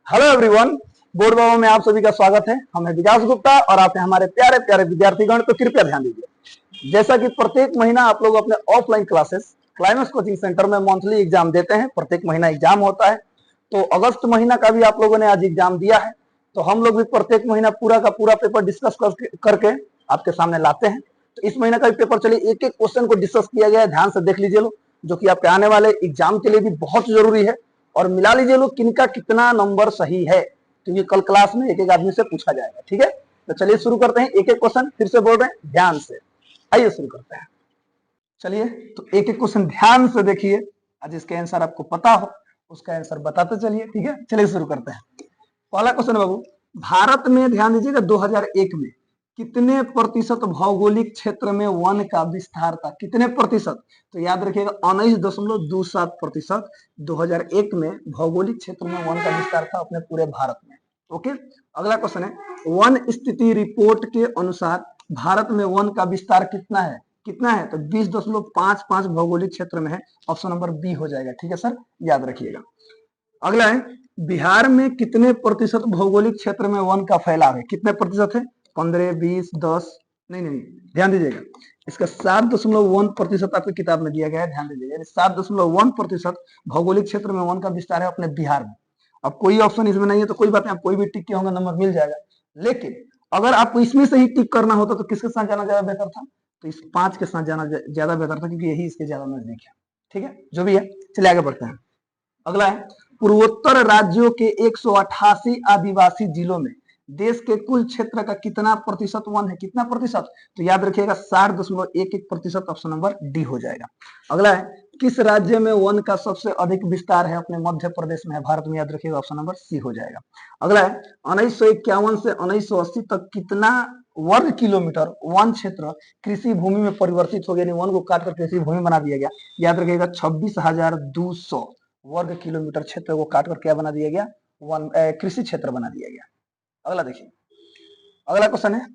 Hello everyone, board बाबा में आप सभी का स्वागत है। हम हैं विकास गुप्ता और आप हैं हमारे प्यारे प्यारे विद्यार्थीगण। तो कृपया ध्यान दीजिए, जैसा कि प्रत्येक महीना आप लोग अपने offline classes climax coaching centre में मंथली एग्जाम देते हैं। प्रत्येक महीना एग्जाम होता है, तो अगस्त महीना का भी आप लोगों ने आज एग्जाम दिया है। तो हम लोग भी प्रत्येक महीना पूरा का पूरा पेपर डिस्कस करके आपके सामने लाते हैं। तो इस महीना का भी पेपर, चलिए एक एक क्वेश्चन को डिस्कस किया गया है, ध्यान से देख लीजिए लोग, जो कि आपके आने वाले एग्जाम के लिए भी बहुत जरूरी है। और मिला लीजिए लोग किनका कितना नंबर सही है, क्योंकि कल क्लास में एक एक आदमी से पूछा जाएगा। ठीक है, तो चलिए शुरू करते हैं। एक एक क्वेश्चन फिर से बोल रहे हैं, ध्यान से। आइए शुरू करते हैं। चलिए, तो एक एक क्वेश्चन ध्यान से देखिए। आज इसके आंसर आपको पता हो, उसका आंसर बताते चलिए। ठीक है, चलिए शुरू करते हैं। पहला क्वेश्चन बाबू, भारत में ध्यान दीजिएगा 2001 में कितने प्रतिशत भौगोलिक क्षेत्र में वन का विस्तार था? कितने प्रतिशत? तो याद रखिएगा 19.27%। 2001 में भौगोलिक क्षेत्र में वन का विस्तार था अपने पूरे भारत में। ओके, अगला क्वेश्चन है, वन स्थिति रिपोर्ट के अनुसार भारत में वन का विस्तार कितना है? कितना है? तो 20.55 भौगोलिक क्षेत्र में है। ऑप्शन नंबर बी हो जाएगा। ठीक है सर, याद रखिएगा। अगला है, बिहार में कितने प्रतिशत भौगोलिक क्षेत्र में वन का फैलाव है? कितने प्रतिशत है? 15, 20, 10? नहीं, ध्यान दीजिएगा। इसका 7.1% आपकी किताब में दिया गया है, ध्यान दीजिएगा। 7.1% भौगोलिक क्षेत्र में वन का विस्तार है अपने बिहार में। अब कोई ऑप्शन इसमें नहीं है तो कोई बात नहीं, आप कोई भी टिक किए होंगे नंबर मिल जाएगा। लेकिन अगर आपको इसमें से ही टिक करना होता तो किसके साथ जाना ज्यादा बेहतर था? तो इस 5 के साथ जाना ज्यादा बेहतर था, क्योंकि यही इसके ज्यादा नजदीक है। ठीक है, जो भी है, चलिए आगे बढ़ते हैं। अगला है, पूर्वोत्तर राज्यों के 188 आदिवासी जिलों में देश के कुल क्षेत्र का कितना प्रतिशत वन है? कितना प्रतिशत? तो याद रखिएगा 60.11%। ऑप्शन नंबर डी हो जाएगा। अगला है, किस राज्य में वन का सबसे अधिक विस्तार है? अपने मध्य प्रदेश में है, भारत में। याद रखिएगा, ऑप्शन नंबर सी हो जाएगा। अगला है, 1951 से 1980 तक कितना वर्ग किलोमीटर वन क्षेत्र कृषि भूमि में परिवर्तित हो गया? वन को काटकर कृषि भूमि बना दिया गया। याद रखिएगा 26,200 वर्ग किलोमीटर क्षेत्र को काटकर क्या बना दिया गया? वन कृषि क्षेत्र बना दिया गया। अगला देखिए, अगला क्वेश्चन है,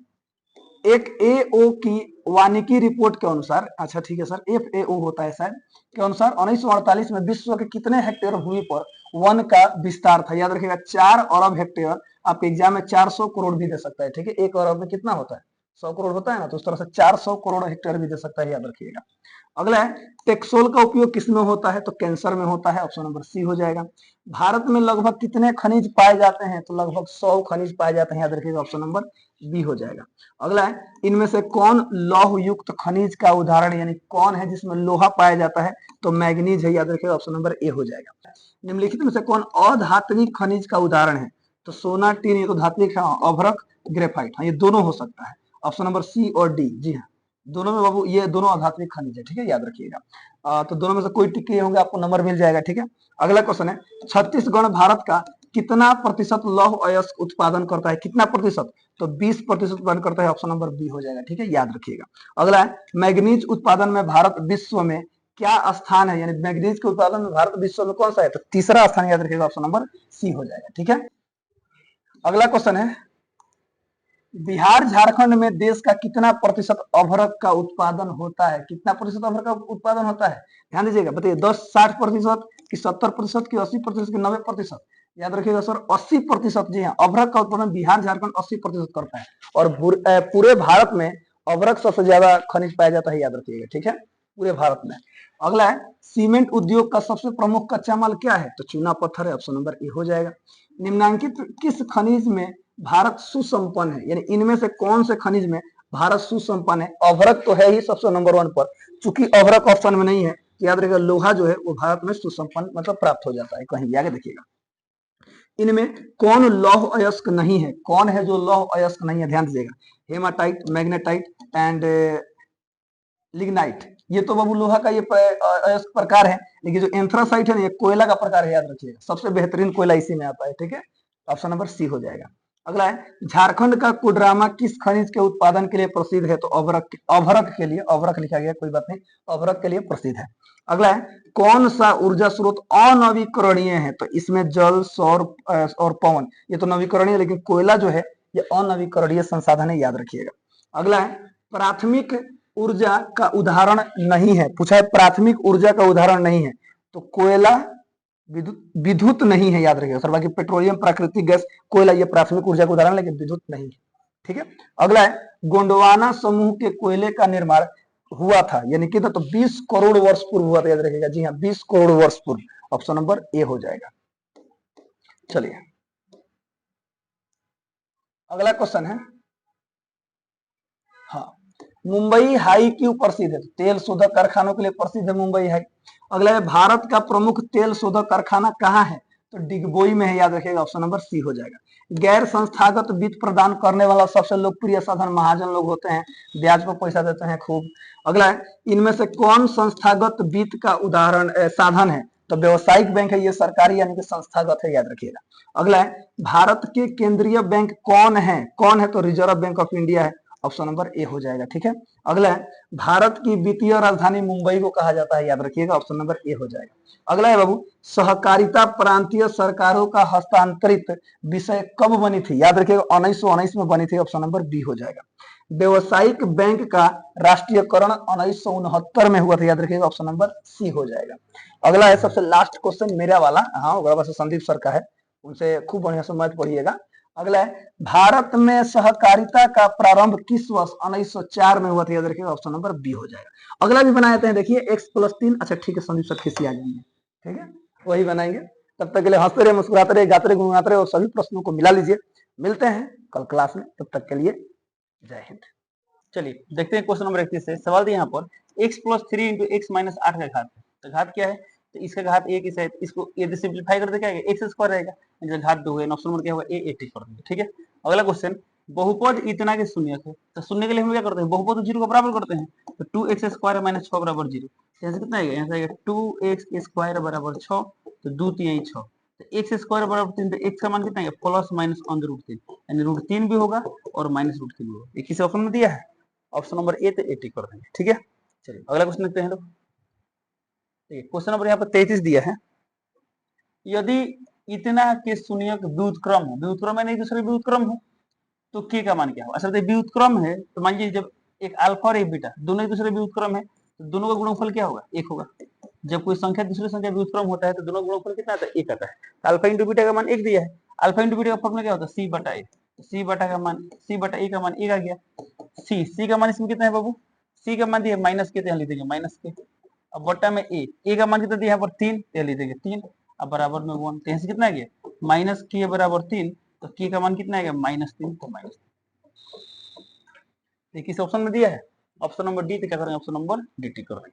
एक एओ की वानिकी रिपोर्ट के अनुसार, अच्छा ठीक है सर, एफएओ होता है शायद, के अनुसार 1948 में विश्व के कितने हेक्टेयर भूमि पर वन का विस्तार था? याद रखिएगा 4 अरब हेक्टेयर। आपके एग्जाम में 400 करोड़ भी दे सकता है। ठीक है, 1 अरब में कितना होता है? 100 करोड़ होता है ना, तो उस तरह से 400 करोड़ हेक्टेयर भी दे सकता है, याद रखिएगा। अगला है, टेक्सोल का उपयोग किसमें होता है? तो कैंसर में होता है। ऑप्शन नंबर सी हो जाएगा। भारत में लगभग कितने खनिज पाए जाते हैं? तो लगभग 100 खनिज पाए जाते हैं, याद रखिएगा, ऑप्शन नंबर बी हो जाएगा। अगला है, इनमें से कौन लौह युक्त खनिज का उदाहरण, यानी कौन है जिसमें लोहा पाया जाता है? तो मैग्नीज है, याद रखिएगा, ऑप्शन नंबर ए हो जाएगा। निम्नलिखित में से कौन अधात्विक खनिज का उदाहरण है? तो सोना, टीन, ये तो धात्विक है। अभ्रक, ग्रेफाइट, हाँ, ये दोनों हो सकता है। ऑप्शन नंबर सी और डी, जी हाँ, दोनों में बाबू ये दोनों अधात्विक खनिज है। ठीक है, याद रखिएगा। तो दोनों में से कोई टिक किए होंगे, आपको नंबर मिल जाएगा। ठीक है, अगला क्वेश्चन है, छत्तीसगढ़ भारत का कितना प्रतिशत लौह अयस्क उत्पादन करता है? कितना प्रतिशत? तो 20% उत्पादन करता है। ऑप्शन नंबर बी हो जाएगा। ठीक है, याद रखिएगा। अगला है, मैग्नीज उत्पादन में भारत विश्व में क्या स्थान है? यानी मैग्नीज के उत्पादन में भारत विश्व में कौन सा है? तो तीसरा स्थान, याद रखिएगा, ऑप्शन नंबर सी हो जाएगा। ठीक है, अगला क्वेश्चन है, बिहार झारखंड में देश का कितना प्रतिशत अभ्रक का उत्पादन होता है? कितना प्रतिशत अभ्रक का उत्पादन होता है? ध्यान दीजिएगा, बताइए 10, 60% की 70% की 80% की 90%? याद रखिएगा सर, 80%। जी हाँ, अभ्रक का उत्पादन बिहार झारखंड 80% करता है। और पूरे भारत में अभ्रक सबसे ज्यादा खनिज पाया जाता है, याद रखिएगा। ठीक है, पूरे भारत में। अगला है, सीमेंट उद्योग का सबसे प्रमुख कच्चा माल क्या है? तो चूना पत्थर है। ऑप्शन नंबर ए हो जाएगा। निम्नांकित किस खनिज में भारत सुसंपन्न है? यानी इनमें से कौन से खनिज में भारत सुसंपन्न है? अभ्रक तो है ही सबसे नंबर 1 पर, चूंकि अभ्रक ऑप्शन में नहीं है, याद रखिएगा लोहा जो है वो भारत में सुसंपन्न मतलब प्राप्त हो जाता है कहीं भी। आगे देखिएगा, इनमें कौन लौह अयस्क नहीं है? कौन है जो लौह अयस्क नहीं है? ध्यान दीजिएगा, हेमाटाइट, मैग्नेटाइट एंड लिग्नाइट। ये तो बाबू लोहा का ये अयस्क प्रकार है। लेकिन जो एंथ्रासाइट है ना, ये कोयला का प्रकार है, याद रखिएगा। सबसे बेहतरीन कोयला इसी में आता है। ठीक है, ऑप्शन नंबर सी हो जाएगा। अगला है, झारखंड का कुडरामा किस खनिज के उत्पादन के लिए प्रसिद्ध है? तो अभ्रक के लिए, अभ्रक लिखा गया, कोई बात नहीं, अभ्रक के लिए प्रसिद्ध है। अगला है, कौन सा ऊर्जा स्रोत अनवीकरणीय है? तो इसमें जल, सौर और पवन, ये तो नवीकरणीय, लेकिन कोयला जो है ये अनवीकरणीय संसाधन है, याद रखिएगा। अगला है, प्राथमिक ऊर्जा का उदाहरण नहीं है, पूछा है प्राथमिक ऊर्जा का उदाहरण नहीं है। तो कोयला, विद्युत विद्युत नहीं है, याद रखिएगा सर। बाकी पेट्रोलियम, प्राकृतिक गैस, कोयला ये प्राथमिक ऊर्जा का उदाहरण, लेकिन विद्युत नहीं है। ठीक है, अगला है गोंडवाना समूह के कोयले का निर्माण हुआ था, यानी कि तो 20 करोड़ वर्ष पूर्व हुआ था, याद रखिएगा। जी हाँ, 20 करोड़ वर्ष पूर्व। ऑप्शन नंबर ए हो जाएगा। चलिए अगला क्वेश्चन है, हाँ, मुंबई हाई क्यों प्रसिद्ध है? तेल शोधक कारखानों के लिए प्रसिद्ध है मुंबई हाई। अगला है भारत का प्रमुख तेल शोधक कारखाना कहाँ है? तो डिगबोई में है, याद रखिएगा। ऑप्शन नंबर सी हो जाएगा। गैर संस्थागत वित्त प्रदान करने वाला सबसे लोकप्रिय साधन महाजन लोग होते हैं, ब्याज पर पैसा देते हैं खूब। अगला है इनमें से कौन संस्थागत वित्त का उदाहरण साधन है? तो व्यवसायिक बैंक है, ये सरकारी यानी कि संस्थागत है, याद रखिएगा। अगला है भारत के केंद्रीय बैंक कौन है? कौन है? तो रिजर्व बैंक ऑफ इंडिया है। ऑप्शन नंबर ए हो जाएगा। ठीक है, अगला है भारत की वित्तीय राजधानी मुंबई को कहा जाता है, याद रखिएगा। ऑप्शन नंबर ए हो जाएगा। अगला है बाबू, सहकारिता प्रांतीय सरकारों का हस्तांतरित विषय कब बनी थी? याद रखिएगा 1919 में बनी थी। ऑप्शन नंबर बी हो जाएगा। व्यवसायिक बैंक का राष्ट्रीयकरण 1969 में हुआ था, याद रखिएगा। ऑप्शन नंबर सी हो जाएगा। अगला है सबसे लास्ट क्वेश्चन मेरा वाला, हाँ, बस संदीप सर का है, उनसे खूब बढ़िया से मैथ पढ़िएगा। अगला है भारत में सहकारिता का प्रारंभ किस वर्ष? 1904 में हुआ था, याद रखिएगा। ऑप्शन नंबर बी हो जाएगा। अगला भी बनाए हैं, देखिए x+3। अच्छा ठीक है, संदीप सर खिसी आ जाएंगे, ठीक है, वही बनाएंगे। तब तक के लिए हंसते रहे, मुस्कुराते रहे, गाते रहे, गुनगुनाते रहे और सभी प्रश्नों को मिला लीजिए। मिलते हैं कल क्लास में, तब तक के लिए जय हिंद। चलिए देखते हैं क्वेश्चन नंबर 31 से। सवाल दिया यहाँ पर x+3 इंटू एक्स माइनस 8 का घात है। तो घात क्या है? तो इसका घात एक ही है, इसको यदि सिंप्लीफाई करते क्या आएगा? एक्स स्क्वायर रहेगा, इनका घात 2 है। ऑप्शन नंबर क्या होगा? ए 80 कर देंगे। ठीक है, अगला क्वेश्चन, बहुपद इतना के शून्यक है। तो शून्य के लिए हम क्या करते हैं? बहुपद 0 को बराबर करते हैं। तो 2x स्क्वायर माइनस 6 बराबर 0। यहाँ से कितना आएगा? यहाँ से आएगा 2x स्क्वायर बराबर 6, तो 2 3 6। तो एक्स स्क्वायर बराबर 3, तो एक्स का मान कितना है? प्लस माइनस अंडर रूट 3, यानी रूट 3 भी होगा और माइनस रूट 3 भी होगा। ये किस ऑप्शन में दिया है? ऑप्शन नंबर ए तो 80 कर देंगे। ठीक है, चलिए अगला क्वेश्चन देखते हैं लोग। क्वेश्चन नंबर यहाँ पर 33 दिया है, यदि इतना के शून्यक व्युत्क्रम हो, व्युत्क्रम है नहीं दूसरे व्युत्क्रम हो, तो के का मान क्या हो? असल व्युत्क्रम है तो मान लीजिए जब एक अल्फा और एक बीटा दोनों एक दूसरे व्युत्क्रम है, तो दोनों का गुणनफल क्या होगा? एक होगा। जब कोई संख्या दूसरी संख्या व्युत्क्रम होता है तो दोनों गुणनफल कितना आता है? एक आता है। तो अल्फा इंटू बीटा का मान एक दिया है, अल्फा इंटू बीटा का फॉर्मूला क्या होता है? सी बटा ए। सी बटा का मान, सी बटा ए का मान एक आ गया। सी का मान इसमें कितना है बाबू? सी का मान दिया माइनस के, तो यहाँ लिख देंगे माइनस के। अब बट्टा में ए का मान कितना दिया यहाँ पर? 3, तो लिख देंगे 3। अब बराबर में 1, तो यहाँ से कितना आ गया? माइनस के बराबर 3, तो के का मान कितना आएगा? -3, तो माइनस। किस ऑप्शन में दिया है? Option number D. तो क्या करेंगे? ऑप्शन नंबर डी टी कर देंगे।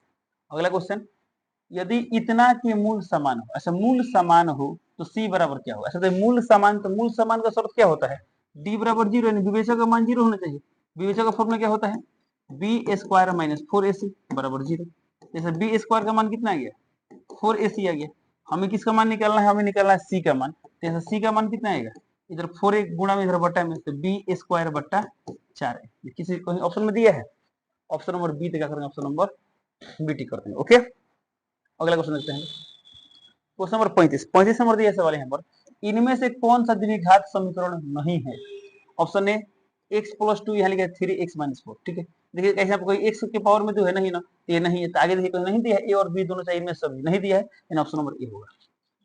अगला क्वेश्चन, यदि इतना के मूल समान हो, ऐसा मूल समान हो तो सी बराबर क्या होगा? ऐसा मूल समान, तो मूल समान का शर्त क्या होता है? डी बराबर 0, यानी विवेचक का मान 0 होना चाहिए। विवेचक का फॉर्मूला क्या होता है? बी स्क्वायर माइनस 4ac बराबर 0। जैसे बी स्क्वायर का मान कितना आ गया? 4ac आ गया। हमें किसका मान निकालना है? हमें निकालना है सी का मान। जैसे सी का मान कितना आएगा? इधर 4 गुणा में इधर बट्टा में, तो बी स्क्वायर बट्टा 4 है। किसी ऑप्शन में दिया है? Option number b. तो क्या करेंगे? ऑप्शन नंबर बी टी करते हैं। ओके, अगला क्वेश्चन देखते हैं। क्वेश्चन नंबर 35 नंबर दिया सवाल यहाँ पर, इनमें से कौन सा द्विघात समीकरण नहीं है? ऑप्शन ए x+2, यहाँ लिखा है 3x-4। ठीक है, देखिए कैसे आपको कोई x के पावर में तो है नहीं ना, ये नहीं है। तो आगे देखिए नहीं दिया है, ए और बी दोनों चाहिए, इनमें सभी नहीं दिया है। ऑप्शन नंबर ए होगा।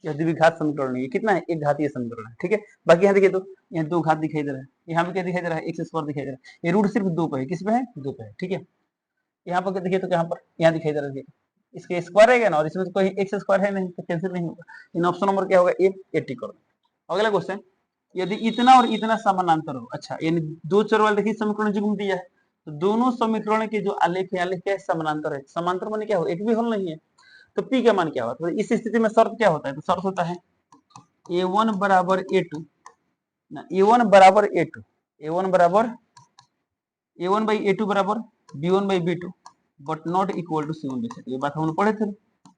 यह द्विघात समीकरण नहीं है। कितना है? एक घातीय समीकरण है। ठीक है, बाकी यहाँ देखिए तो यहाँ दो घात दिखाई दे रहा है, यहाँ पे क्या दिखाई दे रहा है? एक्स स्क्वायर दिखाई दे रहा है। ये रूट सिर्फ 2 पे है, किस पे है? 2 पे है। ठीक है, यहाँ पर देखिए तो यहाँ पर यहाँ दिखाई दे रहा है, इसके स्क्वायर रहेगा ना, और इसमें तो कोई एक्स स्क्वायर है नहीं, तो कैंसिल नहीं होगा। इन ऑप्शन नंबर क्या होगा? ए 80 कर दो। अगला क्वेश्चन, यदि इतना और इतना समानांतर हो, अच्छा यानी दो चर वाले देखिए समीकरण जुगम दिया है, तो दोनों समीकरण के जो आलेख है, आलेख क्या है? समानांतर है। समांतर माने क्या हो? एक भी हल नहीं है। तो पी का मान क्या होगा? तो इस स्थिति में शर्त क्या होता है? तो शर्त होता है a1 बराबर a2, a1 बराबर a2, a1 बराबर a1 बाई a2 बराबर b1 by b2 but not equal to c1 by c2। ये बात हम पढ़े थे।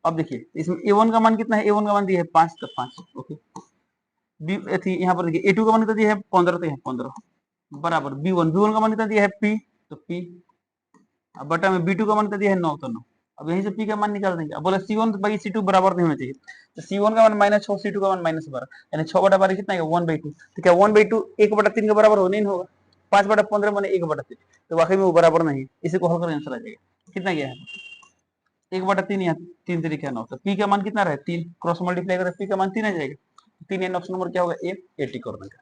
अब देखिए इसमें a1 का मान कितना है? a1 का मान दिया है 5, तो 5। ओके, b यहाँ पर देखिए a2 का मान कितना दिया है? 15, तो यहाँ 15 बराबर b1 का मान कितना दिया है? p, तो p। अब बटा में b2 का मान कितना दिया है? 9, तो 9। अब यहीं से p का मान निकाल देंगे। अब बोले c1 बाई c2 बराबर नहीं होना चाहिए, तो c1 का मान -6, c2 का मान -12, यानी 6 बटा 12 कितना है? 1/2। तो क्या 1/2 1/3 के बराबर हो? नहीं होगा। 5/15 माने 1/3, तो वाकई में वो बराबर नहीं है। इसी को हल कर आंसर आ जाएगा। कितना गया है? 1/3 यहाँ 3 तरीके नौ, तो पी का मान कितना रहे 3, क्रॉस मल्टीप्लाई करें पी का मान 3 आ जाएगा, 3 एन ऑप्शन नंबर क्या होगा ए 80 करने का।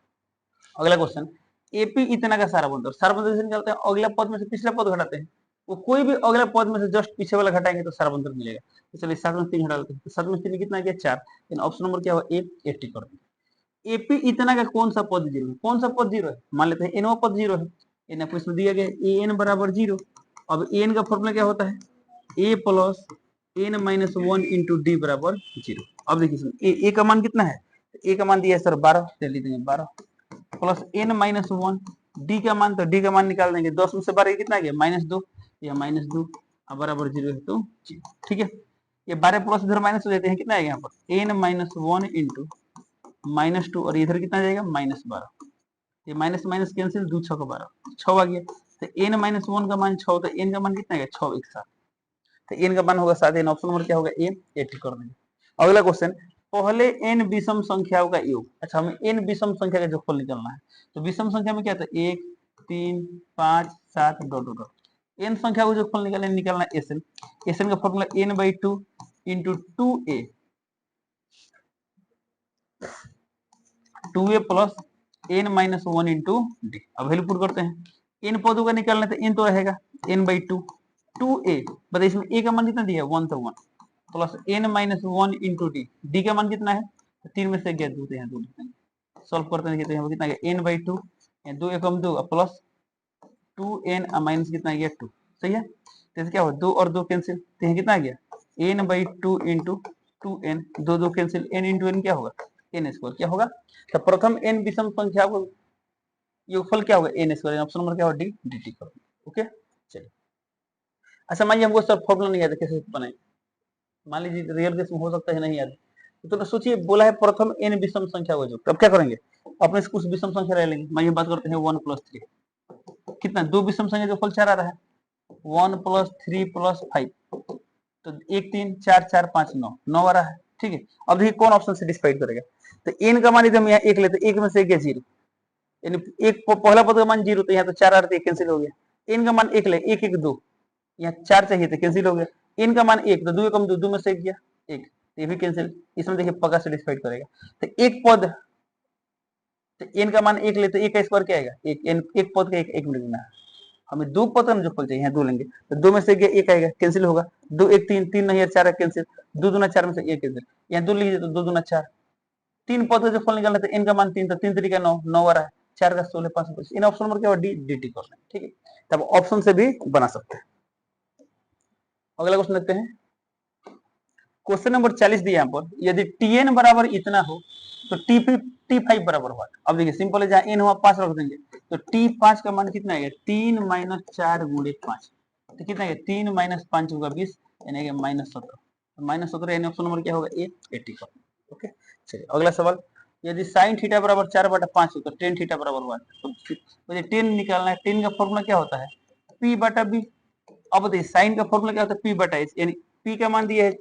अगला क्वेश्चन, एपी इतना का सारा बनता है, सारा बनता कैसे निकालते हैं, अगला पद में से पिछला पद घटाते हैं, वो कोई भी अगला पद में से जस्ट पीछे वाला घटाएंगे तो सारा बनता मिलेगा। तो चलिए 7 में 3 घटा लेते हैं, तो 7 में 3 कितना आ गया 4, इन ऑप्शन नंबर क्या होगा ए 80 कर देंगे। एपी इतना का कौन सा पद जीरो है, कौन सा पद जीरो है, मान लेते हैं एनवा पद जीरो है, एन आपको दिया गया ए एन बराबर 0। अब एन का फॉर्मूला क्या होता है, A plus N minus 1 into D बराबर 0। अब देखिए ए का मान कितना है, ए का मान दिया है सर 12, चलिए लिख देंगे 12 प्लस एन माइनस 1, डी का मान, तो डी का मान निकाल देंगे, 10 में से 12 कितना आ गया -2, या -2 बराबर 0 है तो 0, ठीक है। ये 12 प्लस इधर माइनस हो जाते हैं, कितना आएगा यहाँ पर एन माइनस 1 इंटू -2, और इधर कितना जाएगा -12, ये माइनस माइनस कैंसिल, 2 6 का 12, 6 आ गया, तो एन माइनस 1 का मान 6, तो एन का मान कितना आएगा 6 एक साथ, तो एन का मान होगा 7, एन ऑप्शन नंबर क्या होगा ए 80 कर देंगे। अगला क्वेश्चन, पहले एन विषम संख्याओं का योग, अच्छा हमें एन विषम संख्या का जोगफल निकालना है, तो विषम संख्या में क्या था 1 3 5 7 डॉट डॉट, एन संख्या को जोगफल निकालना है एसएन, एसएन का formula n/2 into 2a plus n minus 1 into D. अब वैल्यू पुट करते हैं, एन पदों का निकालना तो एन तो रहेगा n/2, 2a बताइए इसमें a का मान कितना दिया 1, तो 1 plus n minus 1 into D, D का मान कितना है, तो 3 में से गया 2, तो यहाँ 2 लिखेंगे, सॉल्व करते हैं तो यहाँ कितना गया n/2, 2 एकम 2 प्लस 2n माइनस कितना गया 2, सही है। तो क्या हो 2 और 2 कैंसिल, तो यहाँ कितना आ गया n/2 into 2n, 2 2 cancel, n into n क्या होगा n स्क्वायर, क्या होगा, तो प्रथम n विषम संख्या को योगफल क्या होगा n स्क्वायर, ऑप्शन नंबर क्या होगा डी dt करो, ओके चलिए। अच्छा मान लीजिए हमको सर फॉर्मूला नहीं आता कैसे बनाए, मान लीजिए रियल केस में हो सकता है नहीं याद, तो सोचिए बोला है प्रथम n विषम संख्या को योग, अब क्या करेंगे अपने कुछ विषम संख्या ले लेंगे, मान बात करते हैं 1 + 3, कितना 2 विषम संख्या जो फल 4 आ रहा है 1 + 3 + 5, तो 1 3 4 4 5 9 9 आ रहा है, ठीक है। अब देखिए कौन ऑप्शन सेटिस्फाइड करेगा, तो n का मान यदि हम यहाँ 1 लेते, 1 में से गया 0, यानी एक पहला पद का मान 0, तो यहाँ तो 4 आ रहा है कैंसिल हो गया, n का मान 1 ले 1 1 2, यहाँ 4 चाहिए थे कैंसिल हो गया, n का मान 1, तो 2 कम 2 2 में से गया 1, ये भी कैंसिल, इसमें देखिए पक्का सेटिस्फाइड करेगा, तो एक पद, तो n का मान 1 ले तो 1 का स्क्वायर क्या आएगा, एक पद का 1 मिनट लेना है, हमें 2 पद का जो फल चाहिए यहाँ 2 लेंगे, तो 2 में से गया 1 आएगा कैंसिल होगा, 2 1 3 3 नहीं 4 है कैंसिल, 2 दूना 4 में से 1 कैंसिल, यहाँ 2 लीजिए तो 2 दूना 4, 3 पद का जो फल निकालना है n का मान 3, तो 3 तरीका 9 9 आ रहा है, 4 का 16 5 25, इन ऑप्शन नंबर क्या होगा डी dt करना है, ठीक है, तब ऑप्शन से भी बना सकते हैं। अगला क्वेश्चन देखते हैं, क्वेश्चन नंबर 40 दिया यहाँ पर, यदि tn बराबर इतना हो तो t5 बराबर हुआ, अब देखिए सिंपल है, जहाँ n हुआ 5 रख देंगे, तो t5 का मान कितना आएगा 3 - 4 × 5, तो कितना आएगा 3 - 5 होगा 20, यानी कि -17, -17 यानी ऑप्शन नंबर क्या होगा ए 80 का, ओके चलिए। अगला सवाल, यदि sin थीटा बराबर 4/5 हो तो tan थीटा बराबर हुआ, तो मुझे tan निकालना है, tan का फॉर्मूला क्या होता है p/b। अब देखिए साइन का फॉर्मूला क्या होता है p/h, यानी p का मान दिया है,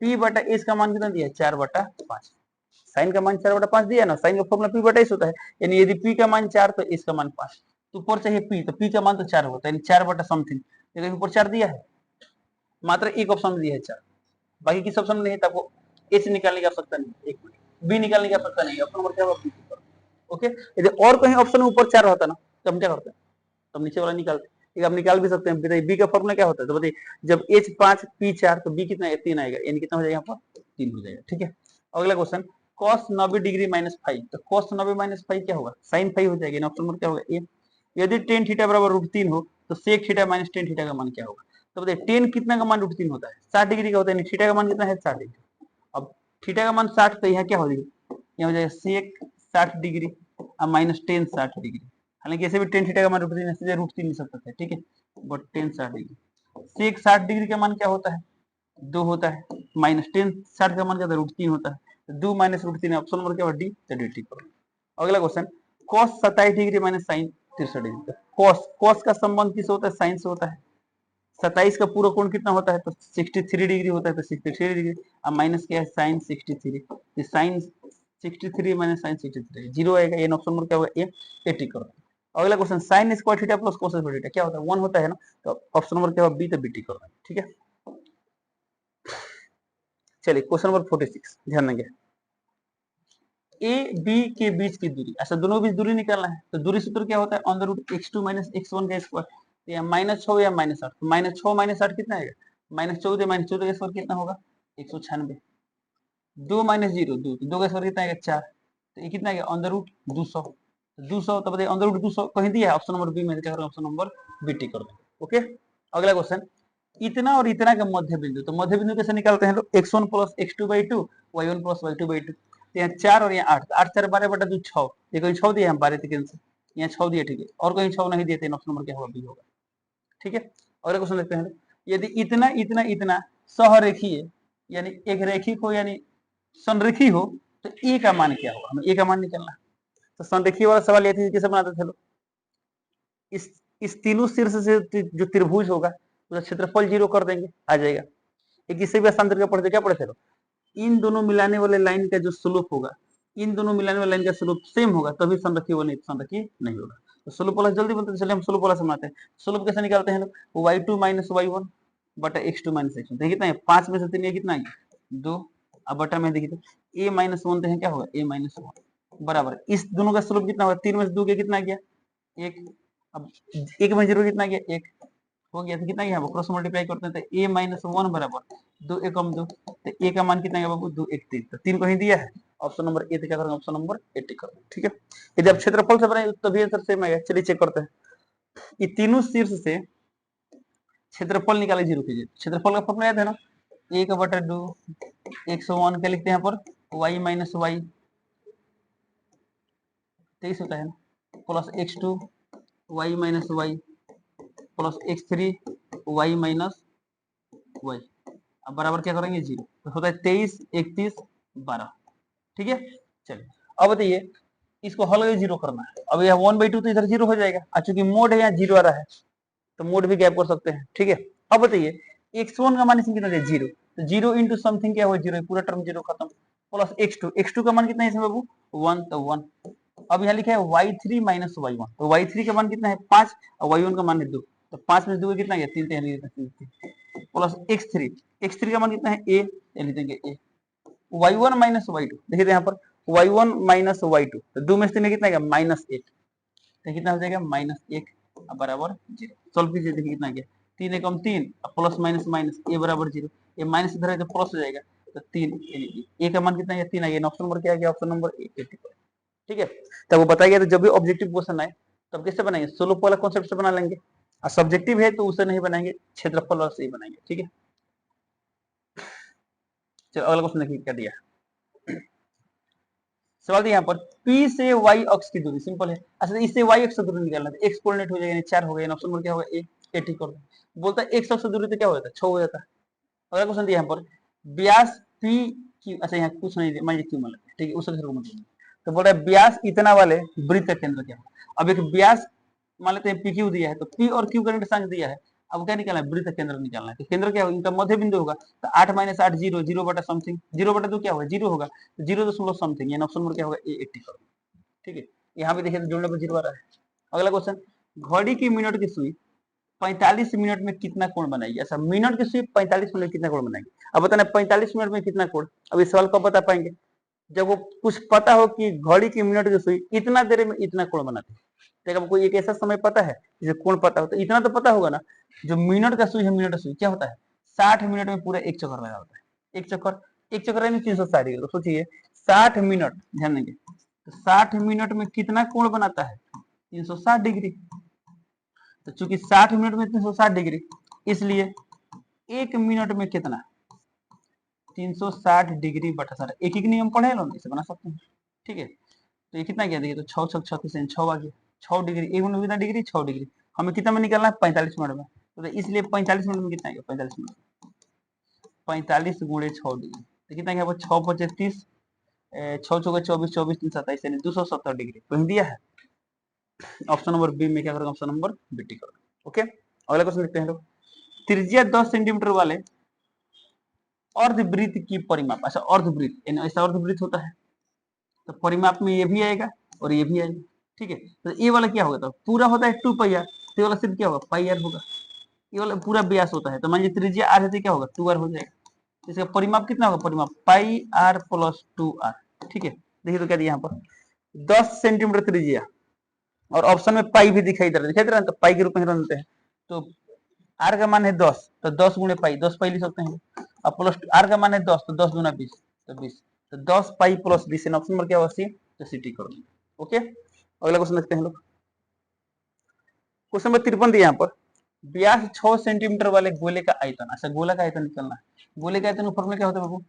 p/h का मान कितना दिया है 4/5, साइन का मान 4/5 दिया ना, साइन का फॉर्मूला p/h होता है, यानी यदि p का मान 4 तो h का मान 5, तो ऊपर चाहिए p, तो p का मान तो 4 होता है, यानी 4 समथिंग, लेकिन ऊपर 4 दिया है, मात्र एक ऑप्शन में दिया है 4, बाकी किस ऑप्शन में नहीं है, तो आपको h निकालने की आवश्यकता नहीं, एक मिनट b निकालने की आवश्यकता नहीं है, ऑप्शन नंबर क्या होगा b, ओके। यदि और कहीं ऑप्शन में ऊपर 4 होता ना, तो हम क्या करते हैं, तो हम नीचे वाला निकालते, आप निकाल भी सकते हैं, बताइए बी का फॉर्मूला क्या होता है, तो बताइए जब h 5 p 4 तो b कितना है 3 आएगा, यानी कितना हो जाएगा यहाँ पर 3 हो जाएगा, ठीक है। अगला क्वेश्चन, cos 90 डिग्री -5, तो cos 90 - 5 क्या होगा sin 5 हो जाएगा, ऑप्शन नंबर क्या होगा ए। यदि tan थीटा बराबर √3 हो तो sec थीटा - tan थीटा का मान क्या होगा, तो बताइए tan कितना का मान √3 होता है 60 डिग्री का होता है, थीटा का मान कितना है 60 डिग्री, अब थीटा का मान 60, तो यहाँ क्या हो जाएगा, यहाँ हो जाएगा sec 60 डिग्री -tan 60 डिग्री, हालांकि ऐसे भी tan थीटा का मान √3 सीधे √3 लिख सकते थे, ठीक है, but tan 60 degree, sec 60 degree का मान क्या होता है 2 होता है, tan 60 का मान क्या होता है √3 होता है, तो 2 - √3, ऑप्शन नंबर क्या होगा डी, तो dt करो। अगला question, cos 27 degree sin 63 degree, cos का संबंध किससे होता है sin से होता है, 27 का पूरा कोण कितना होता है, तो 63 डिग्री होता है, तो 63 डिग्री, अब माइनस क्या है sin 63, तो sin 63 - sin 63 0 आएगा, ये ऑप्शन नंबर क्या होगा ए 80 करो। अगला question, sin square theta plus cos square theta क्या होता है 1 होता है ना, तो ऑप्शन नंबर क्या होगा बी, तो बीटी करो, ठीक है। चलिए क्वेश्चन नंबर 46 ध्यान देंगे। ए बी के बीच की दूरी, ऐसा दोनों के बीच दूरी निकालना है, तो दूरी सूत्र क्या होता है, under root x2 minus x1 का स्क्वायर, तो या -6 या -8, तो -6 -8 कितना आएगा, -14 का स्क्वायर कितना होगा 196, 2 - 0 2, तो 2 का स्क्वायर कितना आएगा 4, तो ये कितना आएगा अंडर रूट 200, 200 तो बताइए अंडर रूट 200 कहीं दिया है ऑप्शन नंबर बी में, क्या करेंगे ऑप्शन नंबर बी टिक कर देंगे। ओके, अगला क्वेश्चन, इतना और इतना का मध्य बिंदु, तो मध्य बिंदु कैसे निकालते हैं लोग, x1 plus x2/2 y1 plus y2/2, तो यहाँ 4 और यहाँ 8, 8 4 12/2 6, ये कहीं 6 दिया है 12 तक से, यहाँ 6 दिया, ठीक है, और कहीं 6 नहीं देते, ऑप्शन नंबर क्या होगा बी होगा। ठीक है, अगला क्वेश्चन देखते हैं, यदि इतना इतना इतना सहरेखीय यानी एक रेखिक हो यानी संरेखी हो, तो ए का मान क्या होगा, हमें ए का मान निकालना है। तो संरेखीय वाला सवाल ये थी कैसे बनाते थे लोग, इस तीनों शीर्ष से जो त्रिभुज होगा उसका क्षेत्रफल 0 कर देंगे, आ जाएगा। एक इससे भी आसान तरीका पढ़ते, क्या पढ़ते थे, इन दोनों मिलाने वाले लाइन का जो स्लोप होगा, इन दोनों मिलाने वाले लाइन का स्लोप सेम होगा, तभी संरेखीय बने, संरेखीय नहीं होगा। तो स्लोप वाला जल्दी बनते हैं, चलिए हम स्लोप वाला समझाते हैं। स्लोप कैसे निकालते हैं लोग, y2 माइनस y1 बटा x2 माइनस x1, देखिए कितना है 5 में से 3 ये कितना है 2, अब बटा में देखिए a माइनस 1 तो है क्या होगा a माइनस 1 बराबर, इस दोनों का स्लोप कितना होगा, 3 में से 2 कितना गया 1, अब 1 में 0 कितना गया 1 हो गया, तो कितना गया क्रॉस मल्टीप्लाई करते हैं, तो a माइनस 1 बराबर 2 एकम 2, तो a का मान कितना गया बाबू 2 1 3, तो 3 को ही दिया है, ऑप्शन नंबर ए, क्या करेंगे ऑप्शन नंबर ए टिक कर, ठीक है। यदि आप क्षेत्रफल से बनाए तभी आंसर सेम आएगा। चलिए चेक करते हैं, ये तीनों शीर्ष से क्षेत्रफल निकाले 0 कीजिए, क्षेत्रफल का फॉर्मूला याद है ना, 1/2 101 क्या लिखते हैं यहाँ पर y माइनस वाई 23 होता है ना, plus x2 y minus y plus x3 y minus y, अब बराबर क्या करेंगे 0, तो होता है 23 31 12, ठीक है। चलिए अब बताइए इसको हल करके 0 करना है, अब यह 1/2 तो इधर 0 हो जाएगा, चूंकि मोड है यहाँ 0 आ रहा है तो मोड भी गैप कर सकते हैं, ठीक है। अब बताइए x1 का मान इसमें कितना है 0, तो 0 इंटू समथिंग क्या हुआ 0, पूरा टर्म 0 खत्म, प्लस x2 का मान कितना है इसमें बाबू 1, तो 1, अब यहाँ लिखा है y3 माइनस y1, तो y3 का मान कितना है 5 और y1 का मान है 2, तो 5 में से 2 कितना गया 3, प्लस x3 का मान कितना है a, लिख देंगे a, y1 माइनस y2, देखिए यहाँ पर y1 माइनस y2, तो 2 में से 3 कितना गया -1, तो कितना हो जाएगा -1 बराबर 0, सॉल्व कीजिए, देखिए कितना गया 3 एकम 3 प्लस माइनस माइनस a बराबर 0, ये माइनस इधर है तो प्लस हो जाएगा, तो 3 a का मान कितना है 3 आ गया, ऑप्शन नंबर क्या आ गया ऑप्शन नंबर ए, ठीक है। तब वो बताइए, तो जब भी ऑब्जेक्टिव क्वेश्चन आए तब कैसे बनाएंगे, स्लोप वाला कॉन्सेप्ट से बना लेंगे, और सब्जेक्टिव है तो उसे नहीं बनाएंगे, क्षेत्रफल वाला से ही बनाएंगे, ठीक है। चलो अगला क्वेश्चन देखिए क्या दिया सवाल यहाँ पर P से y अक्ष की दूरी, सिंपल है, अच्छा इससे y अक्ष की दूरी निकालना है, x कोऑर्डिनेट हो जाएगा 4 हो गया, ऑप्शन नंबर क्या होगा ए, ठीक कर दो, बोलता है x अक्ष की दूरी तो क्या हो जाता है 6 हो जाता है। अगला क्वेश्चन दिया यहाँ पर व्यास P की, अच्छा यहाँ कुछ नहीं मान लीजिए क्यों मान लेते हैं, ठीक है उसका जरूर मतलब, तो बोल रहा है व्यास इतना वाले वृत्त का केंद्र क्या होगा, अब एक व्यास मान लेते हैं PQ दिया है, तो P और Q का निर्देशांक दिया है, अब क्या निकालना है वृत्त केंद्र निकालना है, तो केंद्र क्या होगा इनका मध्य बिंदु होगा, तो 8 - 8 0, 0 बटा समथिंग, 0 बटा 2 क्या होगा 0 होगा, तो 0 समथिंग, यानी ऑप्शन नंबर क्या होगा ए 80 करो, ठीक है। यहाँ पे देखिए तो जोड़ने पर 0 आ रहा है। अगला क्वेश्चन, घड़ी की मिनट की सुई 45 मिनट में कितना कोण बनाएगी, ऐसा मिनट की सुई 45 मिनट में कितना कोण बनाएगी, अब बताना 45 मिनट में कितना कोण, अब इस सवाल को बता पाएंगे जब वो कुछ पता हो कि घड़ी की मिनट की सुई इतना देर में इतना कोण बनाती है, तो कोई एक ऐसा समय पता है जिसे कोण पता हो, तो इतना तो पता होगा ना, जो मिनट का सुई है, मिनट का सुई क्या होता है 60 मिनट में पूरा एक चक्कर लगा होता है, एक चक्कर यानी 360 डिग्री, तो सोचिए 60 मिनट, ध्यान देंगे, तो 60 मिनट में कितना कोण बनाता है 360 डिग्री, तो चूंकि 60 मिनट में 360 डिग्री, इसलिए एक मिनट में कितना 360 डिग्री बटा 60, एक ही नियम पढ़े लो, इसे बना सकते हैं, ठीक है। तो ये कितना गया देखिए, तो 6 6 36 6 आ गया, 6 डिग्री, एक मिनट में कितना डिग्री 6 डिग्री, हमें कितना में निकालना है 45 मिनट में, तो इसलिए 45 मिनट में कितना गया 45 मिनट 45 गुणे 6 डिग्री, तो कितना गया 6 × 5 = 30, 6 × 4 = 24, 24 × 3 = 27, यानी 270 डिग्री कहीं दिया है, ऑप्शन नंबर बी में क्या करेंगे ऑप्शन नंबर बी टिक करेंगे। ओके, अगला क्वेश्चन देखते हैं लोग, त्रिज्या 10 सेंटीमीटर वाले अर्धवृत्त की परिमाप, अच्छा अर्धवृत्त यानी ऐसा अर्धवृत्त होता है, तो परिमाप में ये भी आएगा और ये भी आएगा, ठीक है। तो ये वाला क्या होगा, तो पूरा होता है 2 पाई आर, तो ये वाला सिर्फ क्या होगा पाई आर होगा, ये वाला पूरा व्यास होता है, तो मान लीजिए त्रिज्या आर है तो क्या होगा 2 आर हो जाएगा, इसका परिमाप कितना होगा, परिमाप पाई आर प्लस 2r। ठीक है, देखिए तो क्या दिया यहाँ पर 10 सेंटीमीटर त्रिज्या, और ऑप्शन में पाई भी दिखाई दे रहा है, तो पाई के रूप में रखते हैं। तो आर का मान है 10, तो 10 गुणे पाई, 10 पाई लिख सकते हैं। अब प्लस आर का मान है 10, तो 10 गुना 20, तो 20, तो 10 पाई प्लस 20। ऑप्शन नंबर क्या होगा, सी, तो सी टिक कर देंगे। ओके, अगला क्वेश्चन देखते हैं लोग। क्वेश्चन नंबर 53 दिया यहाँ पर, व्यास 6 सेंटीमीटर वाले गोले का आयतन। अच्छा, गोला का आयतन निकलना है। गोले का आयतन फॉर्मूला क्या होता है बाबू,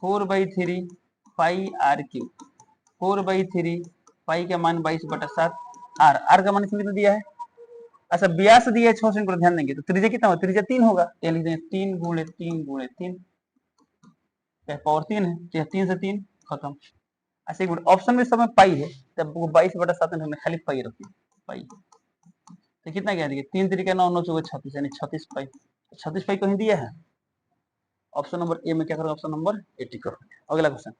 4/3 पाई आर क्यूब, 4/3 पाई का मान 22/7, आर का मान इसमें कितना दिया है। अच्छा, व्यास दिया है 6 सेंटीमीटर, ध्यान देंगे तो त्रिज्या कितना होगा, त्रिज्या 3 होगा, तो लिख देंगे 3 गुणे 3 गुणे 3, पावर 3 है, तो 3 से 3 खत्म। अच्छा, एक मिनट, ऑप्शन में समय पाई है, तब वो 22/7 में खाली पाई रखिए, पाई। तो कितना क्या देखिए, 3 तरीके 9 9 चौके 36, यानी 36 पाई। 36 पाई कहीं दिया है, ऑप्शन नंबर ए में क्या करोगे, ऑप्शन नंबर 80 करो। अगला क्वेश्चन,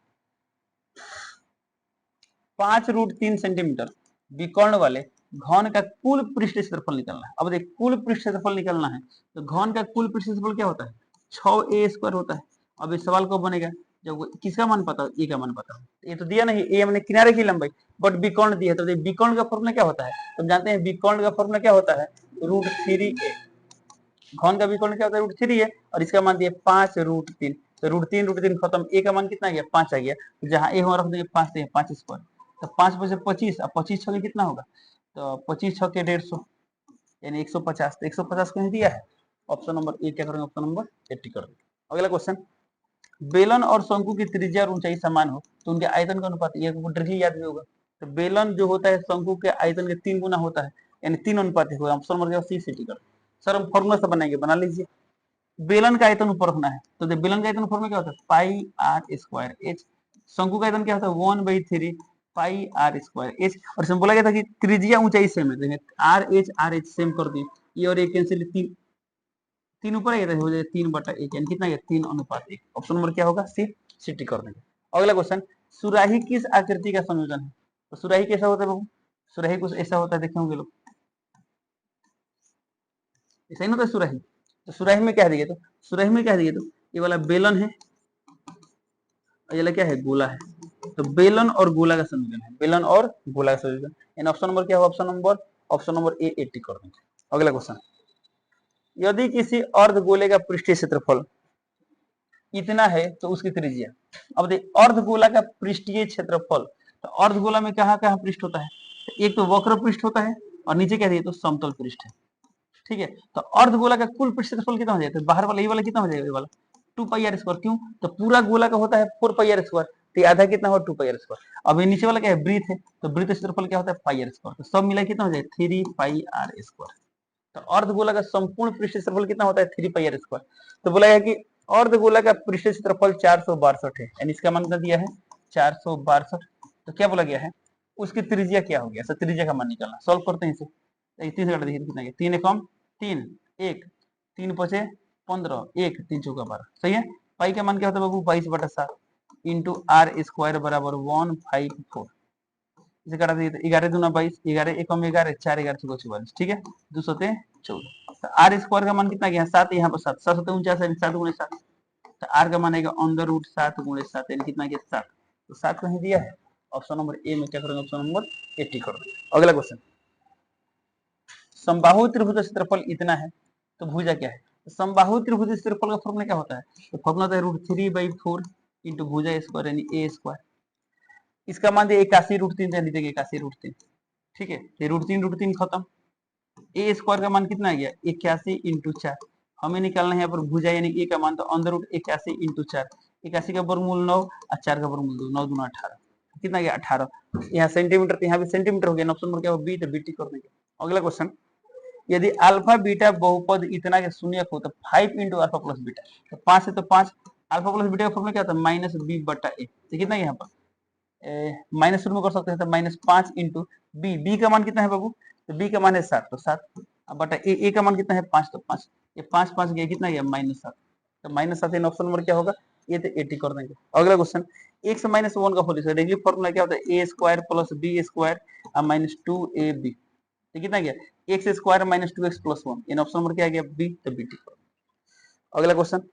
5√3 सेंटीमीटर विकर्ण वाले घन का कुल पृष्ठ क्षेत्रफल निकालना है। अब देख, कुल पृष्ठ क्षेत्रफल निकालना है, तो घन का कुल पृष्ठ क्षेत्रफल क्या होता है, 6a² होता है। अब इस सवाल कब बनेगा, जब किसका मान पता हो, ए का मान पता हो। ये तो दिया नहीं, ए हमने किनारे की लंबाई, बट विकर्ण दिया है, तो विकर्ण का फॉर्मूला क्या होता है, तो जानते हैं विकर्ण का फॉर्मूला क्या होता है, √3a। घन का विकर्ण क्या होता है, √3 है, और इसका मान दिया 5√3, तो √3 खत्म, ए का मान कितना आ गया, 5 आ गया। तो जहां ए रख देंगे 5, से 5², तो 5 में से 25, अब 25 छके कितना होगा, तो 25 छके 150, यानी 150, तो 150 कहीं दिया है, ऑप्शन नंबर ए क्या करेंगे, ऑप्शन नंबर 80 कर देंगे। अगला क्वेश्चन, बेलन और शंकु की त्रिज्या और ऊंचाई समान हो तो उनके आयतन का अनुपात, ये डायरेक्टली याद भी होगा। तो बेलन जो होता है शंकु के आयतन के 3 गुना होता है, यानी 3 अनुपात होगा, ऑप्शन नंबर क्या, सी टी कर। सर हम फॉर्मूला से बनाएंगे, बना लीजिए। बेलन का आयतन ऊपर रखना है, तो बेलन का आयतन फॉर्मूला क्या होता है, पाई आर स्क्वायर एच। शंकु का आयतन क्या होता है, 1/3 पाई आर स्क्वायर एच। और इसमें बोला गया था कि त्रिज्या ऊंचाई सेम है, आर एच सेम कर दी, ये और ये कैंसिल, 3 ऊपर आ गया हो जाएगा 3/1, यानी कितना गया, 3:1। ऑप्शन नंबर क्या होगा, सी, सिटी कर देंगे। अगला क्वेश्चन, सुराही किस आकृति का संयोजन है। तो सुराही कैसा होता है बाबू, सुराही कुछ ऐसा होता है, देखे होंगे लोग, ऐसा ही ना होता है सुराही। तो सुराही में क्या दिए, तो सुराही में क्या दिए, तो ये वाला बेलन है, और ये वाला क्या है, गोला है। तो बेलन और गोला का संयोजन है, बेलन और गोला का संयोजन, यानी ऑप्शन नंबर क्या होगा, ऑप्शन नंबर ए 80 कर देंगे। अगला क्वेश्चन, यदि किसी अर्धगोले का पृष्ठीय क्षेत्रफल इतना है तो उसकी त्रिज्या। अब देख, अर्धगोला का पृष्ठीय क्षेत्रफल, तो अर्धगोला में कहाँ कहाँ पृष्ठ होता है, तो एक तो वक्र पृष्ठ होता है, और नीचे क्या दिए, तो समतल पृष्ठ है। ठीक है, तो अर्धगोला का कुल पृष्ठ क्षेत्रफल कितना हो जाएगा, तो बाहर वाला ये वाला कितना हो जाएगा, ये वाला 2πr²। क्यों, तो पूरा गोला का होता है 4πr², तो आधा कितना हो, 2πr²। अब ये नीचे वाला क्या है, वृत्त है, तो वृत्त क्षेत्रफल क्या होता है, πr², तो सब मिला कितना हो जाएगा, 3πr²। तो अर्धगोला का संपूर्ण पृष्ठ क्षेत्रफल कितना होता है, 3πr²। तो बोला गया कि अर्धगोला का पृष्ठ क्षेत्रफल 462 है, यानी इसका मान कितना दिया है, 462। तो क्या बोला गया है, उसकी त्रिज्या क्या हो गया, तो त्रिज्या का मान निकालना। सॉल्व करते हैं इसे, 3 से काट देखिए कितना गया, 3 एकम 3, 1 3 5 15, 1 3 चौका 12, सही है। पाई का मान क्या होता है बाबू, 22/7 इंटू आर स्क्वायर बराबर 154। इसे काटा दीजिए, तो 11 दूना 22, 11 एकम 11, 4 11 चौका 44, ठीक है, 2 14 14। तो आर स्क्वायर का मान कितना गया, 7, यहाँ पर 7, 7 49, 7 गुणे 7, तो आर का मान आएगा √7 गुणे 7, यानी कितना गया, 7। तो 7 कहीं दिया है, ऑप्शन नंबर ए में क्या करेंगे, ऑप्शन नंबर 80 कर देंगे। अगला क्वेश्चन, समबाहु त्रिभुज का क्षेत्रफल इतना है तो भुजा क्या है। तो समबाहु त्रिभुज क्षेत्रफल का फॉर्मूला क्या होता है, तो फॉर्मूला होता है √3/4 इंटू भुजा स्क्वायर, यानी ए स्क्वायर। इसका मान दिया 81√3, यानी देखिए 81√3, ठीक है, ये √3 खत्म। ए स्क्वायर का मान कितना आ गया, 81 इंटू 4। हमें निकालना है यहाँ पर भुजा, यानी ए का मान, तो √81 इंटू 4, 81 का वर्गमूल 9 और 4 का वर्गमूल 2, 9 दूना 18, कितना गया 18। यहाँ सेंटीमीटर, तो यहाँ भी सेंटीमीटर हो गया, ऑप्शन नंबर क्या हो, बी, तो बीटी कर देंगे। अगला क्वेश्चन, यदि अल्फा बीटा बहुपद इतना के शून्य हो तो 5 इंटू अल्फा प्लस बीटा, तो 5 है तो 5, अल्फा प्लस बीटा का फॉर्मूला क्या होता है, -b/a। तो कितना है यहाँ पर, माइनस शुरू में कर सकते हैं, तो -5 इंटू बी, बी का मान कितना है बाबू, तो बी का मान है 7, तो 7 बटा ए का मान कितना है 5, तो 5, ये 5 5 गया, कितना गया -7, तो -7 ऑप्शन नंबर क्या होगा, ये तो 80 कर देंगे। अगला क्वेश्चन, x - 1 का होल स्क्वायर, देखिए फॉर्मूला क्या होता है, a square plus b square -2ab, तो कितना गया, x स्क्वायर -2x + 1, इन ऑप्शन नंबर क्या आ गया, बी, तो बी टी। अगला क्वेश्चन,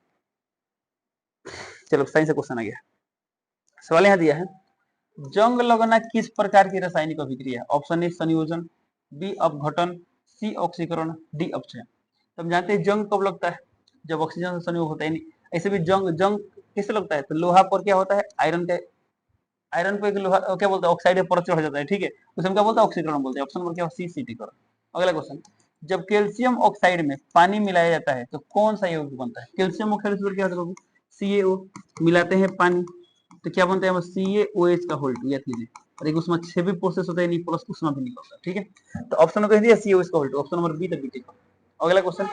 चलो साइंस से क्वेश्चन आ गया। सवाल यहाँ दिया है, जंग लगना किस प्रकार की रासायनिक अभिक्रिया है? ऑप्शन ए संयोजन, बी अपघटन, सी ऑक्सीकरण, डी अपचयन। तो हम जानते हैं जंग कब लगता है, जब ऑक्सीजन से संयोग होता है। नहीं, ऐसे भी जंग जंग किससे लगता है? तो लोहा पर क्या होता है, आयरन पे एक लोहा क्या बोलते हैं, ऑक्साइड पर चढ़ जाता है, ठीक है, उसे हम क्या बोलते हैं, ऑक्सीकरण बोलते हैं। ऑप्शन नंबर क्या, सी सिटीकरण। अगला क्वेश्चन, जब कैल्शियम ऑक्साइड में पानी मिलाया जाता है तो कौन सा यौगिक बनता है? कैल्शियम ऑक्साइड से क्या होता है, CaO, मिलाते हैं पानी तो क्या बनता है, CaOH का होल्ड याद कीजिए, और एक उसमें 6 भी प्रोसेस होता है, नहीं प्लस उसमें भी निकलता है, ठीक है। तो ऑप्शन नंबर कह दिया CaOH का होल्ड, ऑप्शन नंबर बी तो बीटी। अगला question,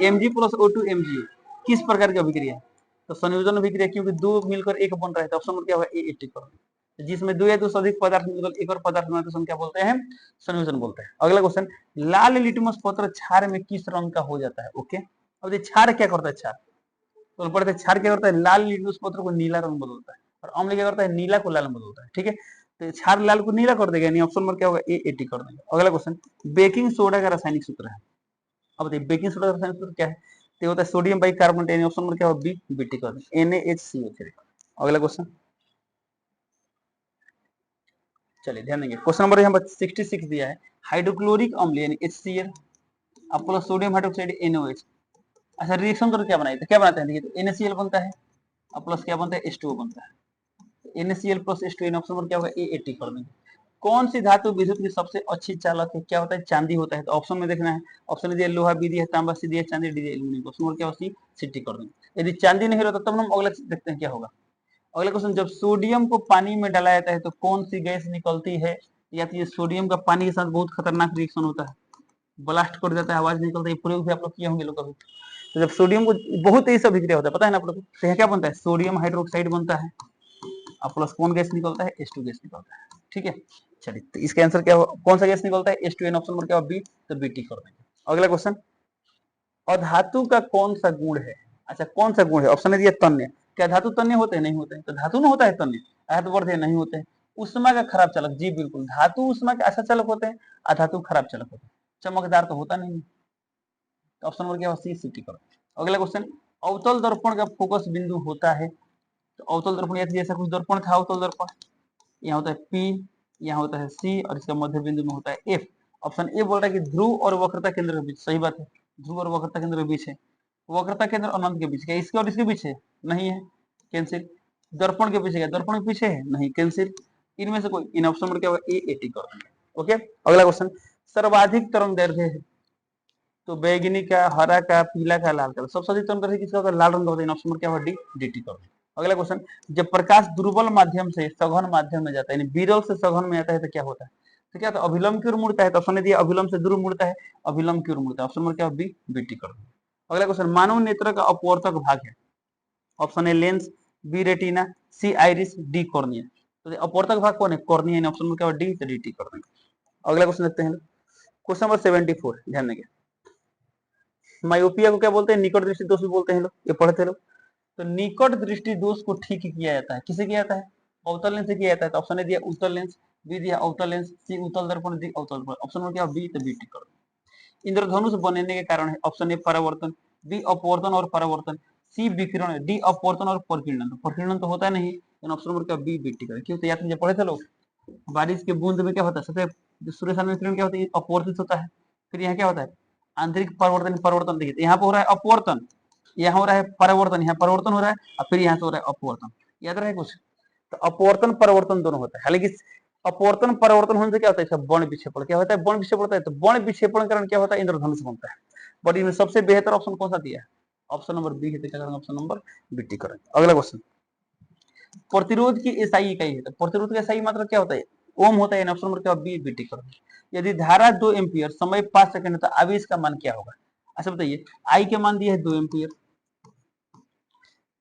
Mg plus O2 MgO किस प्रकार की अभिक्रिया है? तो संयोजन अभिक्रिया, क्योंकि दो मिलकर एक बन रहा है, तो ऑप्शन नंबर क्या होगा, ए एटीकरण। जिसमें दो या दो से अधिक पदार्थ मिलकर एक और पदार्थ बनाते हैं तो क्या बोलते हैं, संयोजन बोलते हैं। अगला क्वेश्चन, लाल लिटमस पत्र क्षार में किस रंग का हो जाता है? ओके, अब ये क्षार क्या करता है, क्षार तो पढ़ते हैं, क्षार क्या करता है, लाल लिटमस पत्र को नीला रंग बदलता है, और अम्ल क्या करता है, नीला को लाल बदलता है, ठीक है। तो क्षार लाल को नीला कर देगा, नहीं ऑप्शन नंबर क्या होगा, ए एटी कर देगा। अगला क्वेश्चन, बेकिंग सोडा का रासायनिक सूत्र है। अब देखिए बेकिंग सोडा का रासायनिक सूत्र क्या है, तो होता है सोडियम बाइकार्बोनेट, यानी ऑप्शन नंबर क्या होगा, बी बीटी कर देंगे, NaHCO3। अगला क्वेश्चन, चलिए ध्यान देंगे, क्वेश्चन नंबर यहाँ पर 66 दिया है, हाइड्रोक्लोरिक अम्ल यानी HCl अब प्लस सोडियम हाइड्रोक्साइड NaOH, अच्छा रिएक्शन करके क्या बनाए, तो क्या बनाते हैं, देखिए तो NaCl बनता है, अब प्लस क्या बनता है, H2O बनता है, NaCl plus H2O, option number क्या होगा, A80 कर देंगे। कौन सी धातु विद्युत की सबसे अच्छी चालक है? क्या होता है, चांदी होता है। तो ऑप्शन में देखना है, ऑप्शन दिया लोहा, बी दिया तांबा, सी दिया चांदी, डी दिया एल्यूमिनियम, ऑप्शन नंबर क्या होगा, सी सिटी कर देंगे। यदि चांदी नहीं रहता तब हम अगला देखते हैं क्या होगा। अगला क्वेश्चन, जब सोडियम को पानी में डाला जाता है तो कौन सी गैस निकलती है? या तो ये सोडियम का पानी के साथ बहुत खतरनाक रिएक्शन होता है, ब्लास्ट कर देता है, आवाज निकलता है, प्रयोग भी आप लोग किए होंगे लोग कभी। तो जब सोडियम को बहुत तेजी से अभिक्रिया होता है, पता है ना आप लोग को, तो यहाँ क्या बनता है, सोडियम हाइड्रोक्साइड बनता है, और प्लस कौन गैस निकलता है, H2 गैस निकलता है, ठीक है। चलिए तो इसका आंसर क्या होगा, कौन सा गैस निकलता है, H2N, ऑप्शन नंबर क्या होगा, बी, तो बीटी कर देंगे। अगला क्वेश्चन, अधातु का कौन सा गुण है? अच्छा कौन सा गुण है, ऑप्शन दिया तन्य, क्या धातु तन्य होते हैं, नहीं होते हैं, तो धातु में होता है तन्य, धातु वर्ध नहीं होते हैं। उष्मा का खराब चालक, जी बिल्कुल, धातु उष्मा के अच्छा चालक होते हैं, अधातु खराब चालक होते हैं, चमकदार तो होता नहीं, तो ऑप्शन नंबर क्या होगा, सी सिटी कर। अगला क्वेश्चन, अवतल दर्पण का फोकस बिंदु होता है, तो अवतल दर्पण या जैसा कुछ दर्पण था अवतल दर्पण, यहाँ होता है P, यहाँ होता है C, और इसका मध्य बिंदु में होता है F। ऑप्शन ए बोल रहा है कि ध्रुव और वक्रता केंद्र के बीच, सही बात है, ध्रुव और वक्रता केंद्र के बीच है, वक्रता केंद्र अनंत के बीच, क्या इसके और इसके बीच है, नहीं है, कैंसिल। दर्पण के पीछे, क्या दर्पण के पीछे है, नहीं, कैंसिल। इनमें से कोई, इन ऑप्शन में क्या होगा, A80 कर देंगे। ओके, अगला क्वेश्चन, सर्वाधिक तरंग दैर्ध्य है, तो बैगनी का, हरा का, पीला का, लाल का, सबसे अधिक तरंग दैर्ध्य किसका होगा, लाल रंग का होता है, ऑप्शन में क्या होगा, डी DT कर देंगे। अगला क्वेश्चन, जब प्रकाश दुर्बल माध्यम से सघन माध्यम में जाता है, यानी विरल से सघन में आता है तो क्या होता है, तो क्या होता है, अभिलंब की ओर मुड़ता है, तो ऑप्शन ने दिया अभिलंब से दूर मुड़ता है, अभिलंब की ओर मुड़ता है, ऑप्शन नंबर क्या होगा, बी बीटी कर देंगे। अगला क्वेश्चन, मानव नेत्र का अपवर्तक भाग है, option A lens, B retina, C iris, D cornea. तो अपवर्तक भाग कौन है, कॉर्निया, ऑप्शन में क्या होगा, डी, तो DT कर देंगे। अगला क्वेश्चन देखते हैं, क्वेश्चन नंबर 74, ध्यान देंगे, मायोपिया को क्या बोलते हैं, निकट दृष्टि दोष भी बोलते हैं लोग, ये पढ़ते लोग। तो निकट दृष्टि दोष को ठीक किया जाता है, किसे किया जाता है, अवतल लेंस से किया जाता है, तो ऑप्शन ए दिया उत्तल लेंस, बी दिया अवतल लेंस, सी उत्तल दर्पण, डी अवतल दर्पण, ऑप्शन में क्या बी, तो बी टिक कर दो। इंद्रधनुष बनने के कारण है, ऑप्शन ए परावर्तन, बी अपवर्तन और परावर्तन, सी विकिरण, डी अपवर्तन और प्रकीर्णन, तो प्रकीर्णन तो होता नहीं, ऑप्शन नंबर क्या बी बी टिक कर। क्यों, तो याद कीजिए, पढ़े थे लोग, बारिश के बूंद में क्या होता है, सबसे सूर्य सामने किरण क्या होता है, अपवर्तित होता है, फिर यहाँ क्या होता है, आंतरिक परिवर्तन, परिवर्तन देखिए यहाँ पे हो रहा है अपवर्तन, यहाँ हो रहा है परिवर्तन, यहाँ परिवर्तन हो रहा है, और फिर यहाँ से हो रहा है अपवर्तन, याद रहे कुछ, तो अपवर्तन परिवर्तन दोनों होता है। हालांकि अपवर्तन परिवर्तन होने से क्या होता है, बर्ण विक्षेपण, क्या होता है, बर्ण विक्षेपण होता है, तो बर्ण विक्षेपण कारण क्या होता है, इंद्रधनुष बनता है। बट इनमें सबसे बेहतर ऑप्शन कौन सा दिया है, ऑप्शन नंबर बी है, तो क्या करेंगे, ऑप्शन नंबर बी करेंगे। अगला क्वेश्चन, प्रतिरोध की एसआई इकाई है, तो प्रतिरोध का एसआई मात्रा क्या होता है, ओम होता है, ऑप्शन नंबर क्या बी बीटी करेंगे। यदि धारा 2 एम्पियर समय 5 सेकंड है तो आवेश का मान क्या होगा। अच्छा बताइए, आई के मान दिया है 2 एम्पियर,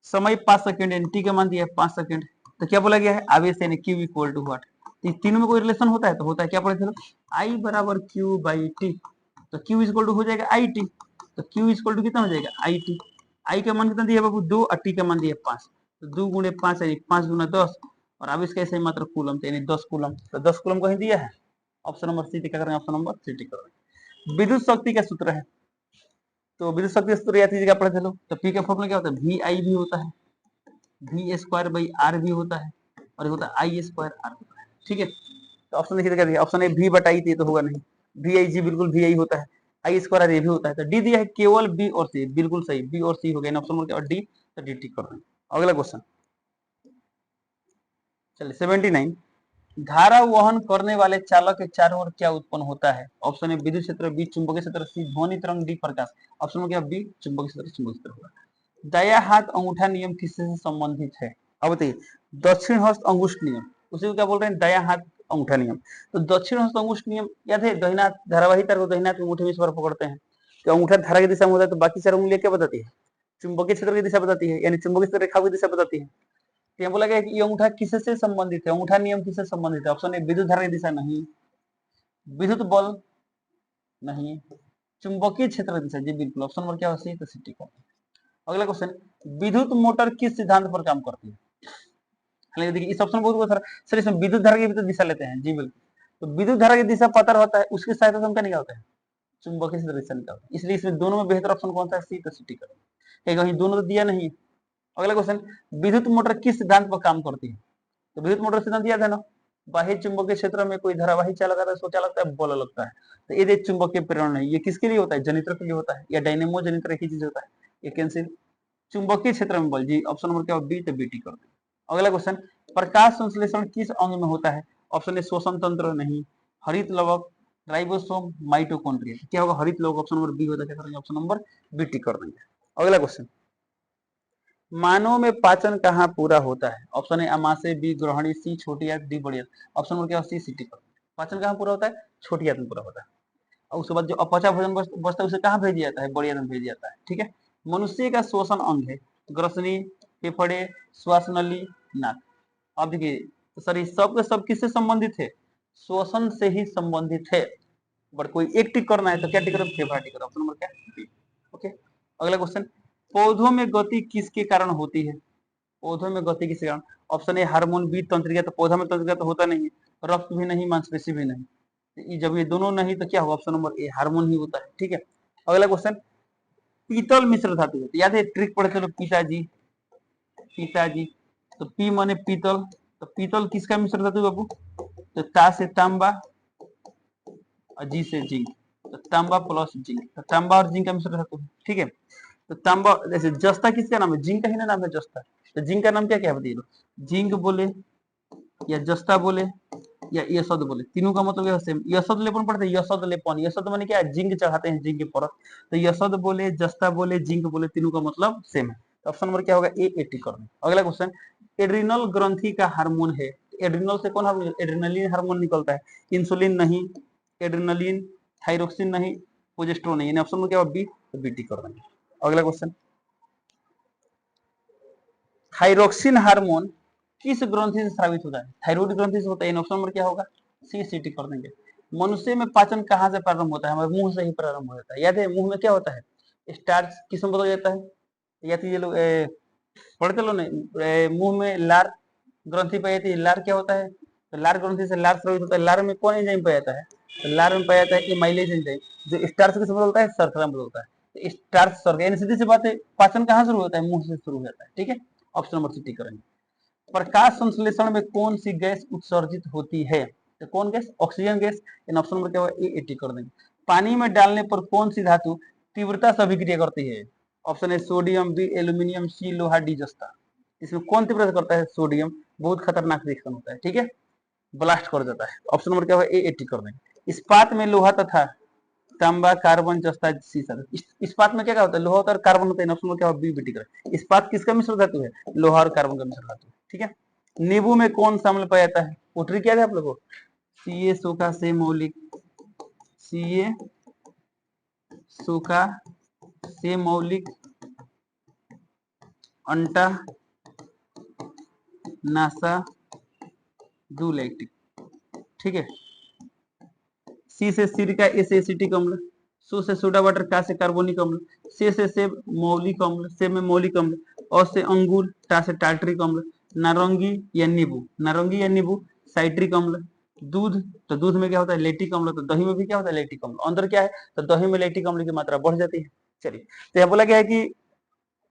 समय 5 सेकंड, टी का मान दिया है 5 सेकंड, तो क्या बोला गया है, आवेश यानी क्यू इक्वल टू व्हाट। इन तीनों में कोई रिलेशन होता है, तो होता है, क्या पढ़े थे, आई बराबर क्यू बाई टी, तो क्यू इक्वल टू हो जाएगा आई टी, तो क्यू इक्वल टू कितना हो जाएगा, आई टी, आई का मान कितना दिया बाबू 2, और टी का मान दिया 5, तो 2 गुणे 5 यानी 5 गुना 10, और आवेश कैसे मात्र कूलम, यानी 10 कूलम, तो 10 कूलम कहीं दिया है, ऑप्शन नंबर सी क्या करेंगे, ऑप्शन नंबर सी टिक करेंगे। विद्युत शक्ति का सूत्र है, तो विद्युत शक्ति सूत्र याद कीजिएगा, पढ़े थे लोग, तो पी का फॉर्मूला क्या होता है, वी आई भी होता है, वी स्क्वायर बाई आर भी होता है और ये होता है आई स्क्वायर आर होता है। ठीक है, तो ऑप्शन देखिए क्या दिया, ऑप्शन ए वी बटा ई तो होगा नहीं, वी आई जी बिल्कुल वी आई होता है, आई स्क्वायर आर ये भी होता है, तो डी दिया है केवल बी और सी, बिल्कुल सही, बी और सी हो गया ऑप्शन नंबर और डी, तो डी टिक कर देंगे। अगला क्वेश्चन चलिए 79, धारा वहन करने वाले चालक के चारों ओर क्या उत्पन्न होता है? ऑप्शन ए विद्युत क्षेत्र, बी चुंबकीय क्षेत्र, सी ध्वनि तरंग, डी प्रकाश। ऑप्शन में क्या बी चुंबकीय क्षेत्र, चुंबकीय क्षेत्र होगा। दाया हाथ अंगूठा नियम किससे संबंधित है? अब बताइए, दक्षिण हस्त अंगुष्ठ नियम, उसी को क्या बोल रहे हैं, दाया हाथ अंगूठा नियम। तो दक्षिण हस्त अंगुष्ठ नियम याद है, दाहिना धारावाही तार को दाहिने हाथ अंगूठे में इस बार पकड़ते हैं, तो अंगूठा धारा की दिशा में होता है, तो बाकी चार उंगलियां क्या बताती है, चुंबकीय क्षेत्र की दिशा बताती है, यानी चुंबकीय क्षेत्र रेखा की दिशा बताती है। तो यहाँ बोला गया कि ये अंगूठा किससे संबंधित है, अंगूठा नियम किससे संबंधित है? ऑप्शन ए विद्युत धारा की दिशा नहीं, विद्युत बल नहीं, चुंबकीय क्षेत्र की दिशा जी बिल्कुल, ऑप्शन नंबर क्या हो सी, तो सी टिक। अगला क्वेश्चन, विद्युत मोटर किस सिद्धांत पर काम करती है? देखिए इस ऑप्शन बहुत सारा सर, इसमें विद्युत धारा की भी तो दिशा लेते हैं जी बिल्कुल, तो विद्युत धारा की दिशा पता होता है, उसकी सहायता से हम क्या निकालते हैं, चुंबकीय क्षेत्र दिशा निकालते हैं, इसलिए इसमें दोनों में बेहतर ऑप्शन कौन सा है, सी, तो सी टिक करें, कहीं दोनों तो दिया नहीं है। अगला क्वेश्चन, विद्युत मोटर किस सिद्धांत पर काम करती है? तो विद्युत मोटर सिद्धांत याद है ना, बाह्य चुंबकीय क्षेत्र में कोई धारावाही चालक आता है, उसको क्या लगता है, बल लगता है, तो ये चुंबकीय प्रेरण है, ये किसके लिए होता है, जनित्र के लिए होता है, या डायनेमो जनित्र एक ही चीज होता है, ये कैंसिल, चुंबकीय क्षेत्र में बल जी, ऑप्शन नंबर क्या हो बी, तो बी टिक कर दे। अगला क्वेश्चन, प्रकाश संश्लेषण किस अंग में होता है? ऑप्शन ए श्वसन तंत्र नहीं, हरित लवक, राइबोसोम, माइटोकॉन्ड्रिया, क्या होगा, हरित लवक, ऑप्शन नंबर बी होता है, क्या करेंगे, ऑप्शन नंबर बी टिक कर देंगे। अगला क्वेश्चन, मानव में पाचन कहाँ पूरा होता है? ऑप्शन ए अमाशय, बी ग्रहणी, सी छोटी आंत, डी बड़ी आंत। ऑप्शन नंबर क्या है, सी, सी टिक कर। पाचन कहाँ पूरा होता है, छोटी आंत में पूरा होता है, और उसके बाद जो अपचा भोजन बचता है उसे कहाँ भेज दिया जाता है, बड़ी आंत में भेज दिया जाता है। ठीक है, मनुष्य का श्वसन अंग है ग्रसनी, फेफड़े, श्वास नली, नाक। अब देखिए, तो सर ये सब के सब किससे संबंधित है, श्वसन से ही संबंधित है, बट कोई एक टिक करना है तो क्या टिक करो, फेफड़ा टिक करो, ऑप्शन नंबर क्या बी। ओके, अगला क्वेश्चन, पौधों में गति किसके कारण होती है? पौधों में गति किसके कारण? ऑप्शन ए हार्मोन, बी तंत्रिका, तो पौधा में तंत्रिका तो होता नहीं है, रक्त भी नहीं, मांसपेशी भी नहीं, तो जब ये दोनों नहीं तो क्या होगा, ऑप्शन नंबर ए हार्मोन ही होता है। ठीक है, अगला क्वेश्चन, पीतल मिश्र धातु है, याद है ट्रिक पढ़े चलो, पिताजी, पिताजी, तो पी माने पीतल, तो पीतल किसका मिश्र धातु बाबू, तो ता से तांबा और जी से जिंक, तो तांबा प्लस जिंक, तो तांबा और जिंक का मिश्र धातु। ठीक है, तो तांबा, जैसे जस्ता किसका नाम है, जिंक का ही ना नाम है जस्ता, तो जिंक का नाम क्या क्या बताइए, जिंक बोले या जस्ता बोले या यशद बोले, तीनों का मतलब सेम, यशद लेपन पढ़ते हैं, यशद लेपन, यशद माने क्या, जिंक चढ़ाते हैं, जिंक की परत, तो यशद बोले, जस्ता बोले, जिंक बोले, तीनों का मतलब सेम है, तो ऑप्शन नंबर क्या होगा ए, 80 कर दें। अगला क्वेश्चन, एड्रिनल ग्रंथि का हार्मोन है, एड्रिनल से कौन हार्मोन, एड्रेनलिन हार्मोन निकलता है, इंसुलिन नहीं, एड्रेनलिन, थायरोक्सिन नहीं, प्रोजेस्टेरोन नहीं, ऑप्शन में क्या होगा बी, तो बी टिक कर देंगे। अगला क्वेश्चन, थायरोक्सिन हार्मोन किस ग्रंथि से स्रावित होता है, थायराइड ग्रंथि से होता है, ऑप्शन नंबर क्या होगा सी, सी टिक कर देंगे। मनुष्य में पाचन कहाँ से प्रारंभ होता है, हमारे मुंह से ही प्रारंभ हो जाता है, याद है मुंह में क्या होता है, स्टार्च किस में बदल जाता है, या तो ये लोग पढ़ चलो नहीं, मुंह में लार ग्रंथि पाई जाती है, लार क्या होता है, तो लार ग्रंथि से लार स्रावित होता है, लार में कौन एंजाइम पाया जाता है, तो लार में पाया जाता है एमाइलेज एंजाइम, जो स्टार्च किस में बदलता है, शर्करा में बदलता है, तो स्टार्च शर्करा, यानी सीधी सी बात है, पाचन कहाँ शुरू होता है, मुंह से शुरू हो जाता है। ठीक है, ऑप्शन नंबर सी टिक करेंगे। प्रकाश संश्लेषण में कौन सी गैस उत्सर्जित होती है, तो कौन गैस, ऑक्सीजन गैस, इन ऑप्शन नंबर क्या होगा ए, 80 कर देंगे। पानी में डालने पर कौन सी धातु तीव्रता से अभिक्रिया करती है, option A sodium, B aluminium, C लोहा, डी जस्ता। इसमें कौन तीव्रता से करता है, सोडियम, बहुत खतरनाक रिएक्शन होता है। ठीक है, ब्लास्ट कर देता है, ऑप्शन नंबर क्या होगा ए, 80 कर देंगे। इस्पात में लोहा तथा तांबा, कार्बन, जस्ता, सीसा, इस्पात में क्या होता है, लोहा होता है, कार्बन होता है, ऑप्शन नंबर क्या होगा बी, टिक करें। इस्पात किसका मिश्र धातु है, लोहा और कार्बन का मिश्र धातु। ठीक है, नींबू में कौन सा अम्ल पाया जाता है, उठरी क्या है आप लोगों को, सी, सूखा, से मौलिक, सी, सूखा, से मौलिक, अंटा, नासा, दू लैक्टिक। ठीक है, सी से सिरका, ए से एसिटिक अम्ल, सो से सोडा वाटर, का से कार्बोनिक अम्ल, से सेब मौलिक अम्ल, सेब में मौलिक अम्ल, और से अंगूर, टा से टार्ट्रिक अम्ल, नारंगी या नींबू, नारंगी या नींबू साइट्रिक अम्ल, दूध, तो दूध में क्या होता है लैक्टिक अम्ल, तो दही में भी क्या होता है लैक्टिक अम्ल, अंदर क्या है, तो दही में लैक्टिक अम्ल की मात्रा बढ़ जाती है। चलिए, तो यहाँ बोला गया है कि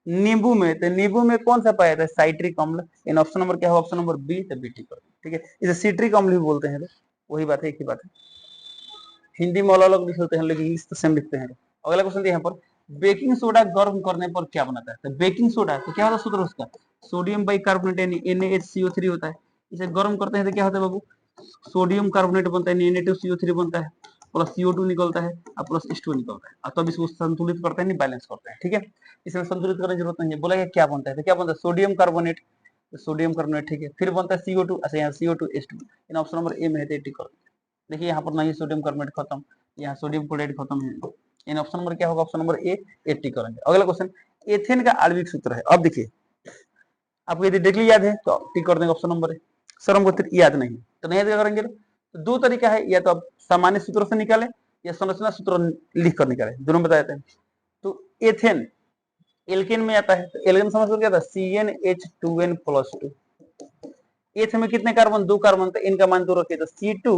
नींबू में, तो नींबू में कौन सा पाया जाता है? साइट्रिक अम्ल। इन ऑप्शन नंबर क्या होगा? ऑप्शन नंबर बी, तो बीटी कर, ठीक है। इसे सिट्रिक अम्ल भी बोलते हैं, वही बात है, एक ही बात है। हिंदी में अलग अलग लिखते हैं लेकिन इंग्लिश तो सेम लिखते हैं। अगला क्वेश्चन यहाँ पर, बेकिंग सोडा गर्म करने पर क्या बनता है? तो बेकिंग सोडा तो क्या होता है सूत्र उसका? सोडियम बाइकार्बोनेट यानी NaHCO3 होता है। इसे गर्म करते हैं तो क्या होता है बाबू? सोडियम कार्बोनेट बनता है, Na2CO3 बनता है, प्लस CO2 निकलता है और प्लस H2 निकलता है, और तब इसको संतुलित करते हैं, नहीं बैलेंस करते हैं, ठीक है। इसमें संतुलित करने की जरूरत नहीं है। बोला क्या बनता है? तो क्या बनता है? सोडियम कार्बोनेट, सोडियम कार्बोनेट, ठीक है। फिर बनता है CO2, अच्छा यहाँ CO2 H2, इन ऑप्शन नंबर ए में है, टिक कर। देखिए यहाँ पर नहीं सोडियम कार्बोनेट खत्म, यहाँ सोडियम क्लोराइड खत्म है। इन ऑप्शन नंबर क्या होगा? ऑप्शन नंबर ए, 80 करेंगे। अगला क्वेश्चन, एथेन का आणविक सूत्र है। अब देखिए आपको यदि डायरेक्टली याद है तो टिक कर देंगे ऑप्शन नंबर ए। सर हमको याद नहीं तो नहीं करेंगे। तो दो तरीका है, या तो आप सामान्य सूत्रों से निकाले या संरचना सूत्र लिख कर निकाले, दोनों बता देते हैं। तो एथेन एल्केन में आता है, तो एल्केन समझ क्या था? CnH2n+2। एथ में कितने कार्बन? 2 कार्बन, तो इनका मान 2 रखे, तो C2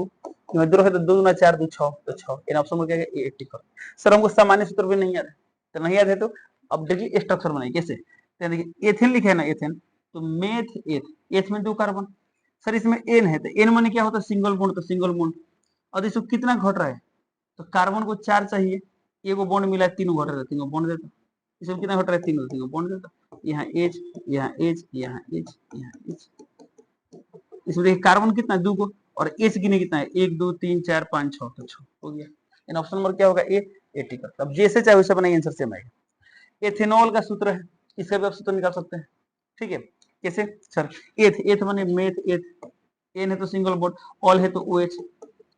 2 रखे तो 2 दूना 4, 2 6, तो 6। इन ऑप्शन में क्या है? ए 80 कर। सर हमको सामान्य सूत्र भी नहीं याद है, तो नहीं याद है तो अब देखिए स्ट्रक्चर बनाइए कैसे। तो देखिए एथेन लिखे है ना, एथेन तो मेथ एथ, एथ में 2 कार्बन। सर इसमें एन है, तो एन माने क्या होता है? सिंगल बॉन्ड, तो सिंगल बॉन्ड। और इसको कितना घट रहा है? तो कार्बन को 4 चाहिए, एगो बॉन्ड मिला है, 3 घट रहा है, 3 बॉन्ड देता। इसमें कितना घट रहा है? 3 बॉन्ड देता। यहाँ एच, यहाँ एच, यहाँ एच, यहाँ एच। इसमें देखिए कार्बन कितना है? 2 को, और एच गिने कितना है? 1 2 3 4 5 6, तो 6 हो गया। इन ऑप्शन नंबर क्या होगा? ए 80 का। अब जैसे चाहे वैसे बनाइए, आंसर सेम आएगा। एथेनॉल का सूत्र है, इसका भी आप सूत्र निकाल सकते हैं, ठीक है। कैसे? सर एथ, एथ माने मेथ एथ, एन है तो सिंगल बॉन्ड, ऑल है तो OH।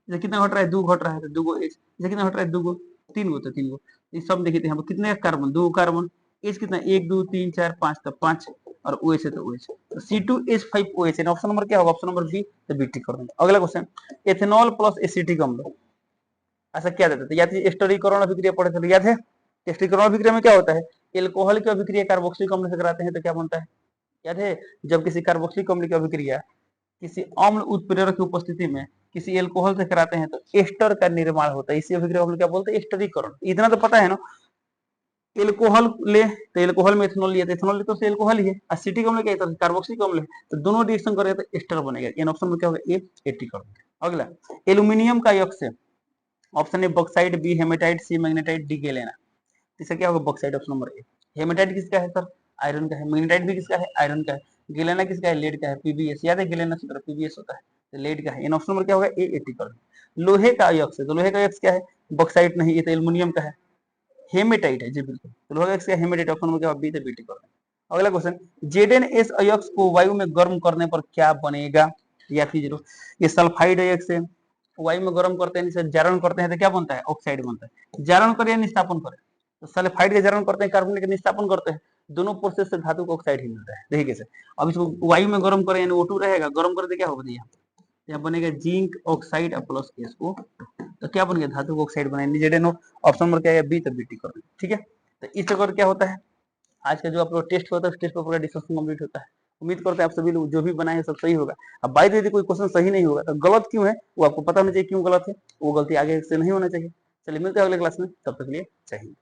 इसे कितना घट रहा है? 2 घट रहा है, तो 2 गो H। इसे कितना घट रहा है? 2 गो, 3 गो, तो 3 गो। ये सब देखिए यहाँ पर कितने कार्बन? 2 कार्बन। H कितना? 1 2 3 4 5, तो 5, और OH है तो OH, तो C2H5OH। ऑप्शन नंबर क्या होगा? ऑप्शन नंबर बी, तो बी टिक कर देंगे। अगला क्वेश्चन, एथेनॉल प्लस एसिटिक अम्ल ऐसा क्या देते थे? याद है स्टरीकरण अभिक्रिया पढ़े थे, याद है? स्टरीकरण अभिक्रिया में क्या होता है? एल्कोहल की अभिक्रिया कार्बोक्सिलिक अम्ल से कराते हैं तो क्या बनता है? याद है? जब किसी कार्बोक्सिलिक अम्ल की अभिक्रिया किसी अम्ल उत्प्रेरक की उपस्थिति में किसी एल्कोहल से कराते हैं तो एस्टर का निर्माण होता है। इसी अभिक्रिया को क्या बोलते हैं? एस्टरीकरण। इतना तो पता है ना। एल्कोहल ले तो एल्कोहल में इथेनॉल लिया तो इथेनॉल तो एल्कोहल ही है, एसिटिक अम्ल क्या है? कार्बोक्सिलिक अम्ल है, तो दोनों रिएक्शन करेगा तो एस्टर बनेगा। इन ऑप्शन में क्या होगा? ए 80 कर। अगला, एल्यूमिनियम का यक्ष, option A bauxite, B hematite, C magnetite, D galena. इसका क्या होगा? Bauxite, option number A. Hematite किसका है सर? आयरन का है। मैग्नेटाइट भी किसका है? आयरन का है। गैलेना किसका है? लेड का है। PbS याद है? गैलेना सूत्र PbS होता है, तो लेड का है। इन ऑप्शन नंबर क्या होगा? ए 80 कर। लोहे का अयस्क है, तो लोहे का अयस्क क्या है? बॉक्साइट नहीं, ये तो एल्युमिनियम का है। हेमेटाइट है जी बिल्कुल, तो लोहे का अयस्क क्या? हेमेटाइट। ऑप्शन नंबर क्या होगा? बी, तो बीटी कर। अगला क्वेश्चन, ZnS अयस्क को वायु में गर्म करने पर क्या बनेगा? याद कीजिए, ये सल्फाइड अयस्क है, वायु में गर्म करते हैं, इसे जारण करते हैं तो क्या बनता है? ऑक्साइड बनता है। जारण करें निस्तापन करें, तो सल्फाइड का जारण करते हैं, कार्बोनेट का निस्तापन करते हैं, दोनों प्रोसेस से धातु को ऑक्साइड ही मिलता है। देखिए कैसे, अब इसको वायु में गर्म करें O2 रहेगा, गर्म करते क्या होगा? यहाँ बनेगा जिंक ऑक्साइड प्लस SO, तो क्या बन गया? धातु को ऑक्साइड बनाएंगे। ZnO ऑप्शन नंबर क्या है? बी, तो बीटी कर, ठीक है। तो इस प्रकार क्या होता है, आज का जो आप लोग टेस्ट होता है, टेस्ट पेपर का डिस्कशन कंप्लीट होता है। उम्मीद करते हैं आप सभी लोग जो भी बनाए हैं सब सही होगा। अब बाई यदि कोई क्वेश्चन सही नहीं होगा तो गलत क्यों है वो आपको पता होना चाहिए, क्यों गलत है, वो गलती आगे से नहीं होना चाहिए। चलिए मिलते हैं अगले क्लास में, तब तक के लिए चाहिए।